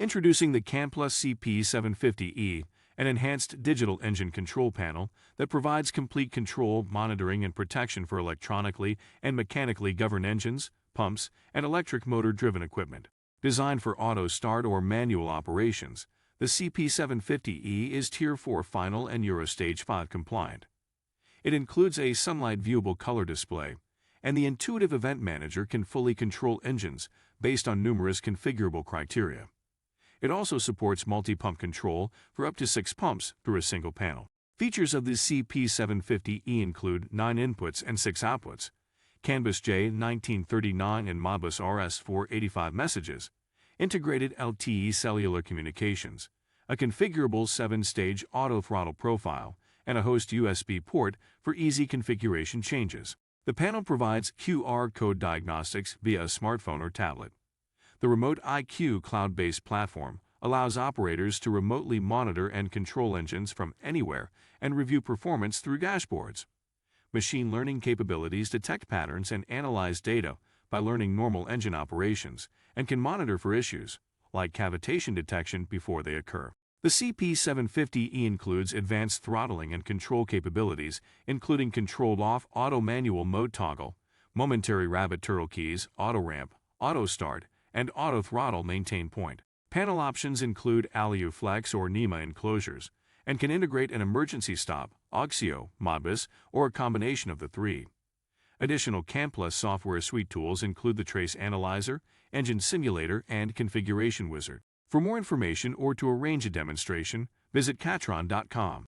Introducing the CANplus CP750-E, an enhanced digital engine control panel that provides complete control, monitoring, and protection for electronically and mechanically governed engines, pumps, and electric motor-driven equipment. Designed for auto start or manual operations, the CP750-E is Tier 4 final and Euro Stage 5 compliant. It includes a sunlight-viewable color display, and the intuitive event manager can fully control engines based on numerous configurable criteria. It also supports multi-pump control for up to 6 pumps through a single panel. Features of the CP750-E include 9 inputs and 6 outputs, CANplus J1939 and Modbus RS485 messages, integrated LTE cellular communications, a configurable 7-stage auto throttle profile, and a host USB port for easy configuration changes. The panel provides QR code diagnostics via a smartphone or tablet. The Remote IQ cloud-based platform allows operators to remotely monitor and control engines from anywhere and review performance through dashboards. Machine learning capabilities detect patterns and analyze data by learning normal engine operations and can monitor for issues, like cavitation detection, before they occur. The CP750-E includes advanced throttling and control capabilities, including controlled off auto manual mode toggle, momentary rabbit turtle keys, auto ramp, auto start, and auto throttle maintain point. Panel options include ALIU Flex or NEMA enclosures, and can integrate an emergency stop, Auxio, Modbus, or a combination of the three. Additional CANplus software suite tools include the Trace Analyzer, Engine Simulator, and Configuration Wizard. For more information or to arrange a demonstration, visit Cattron.com.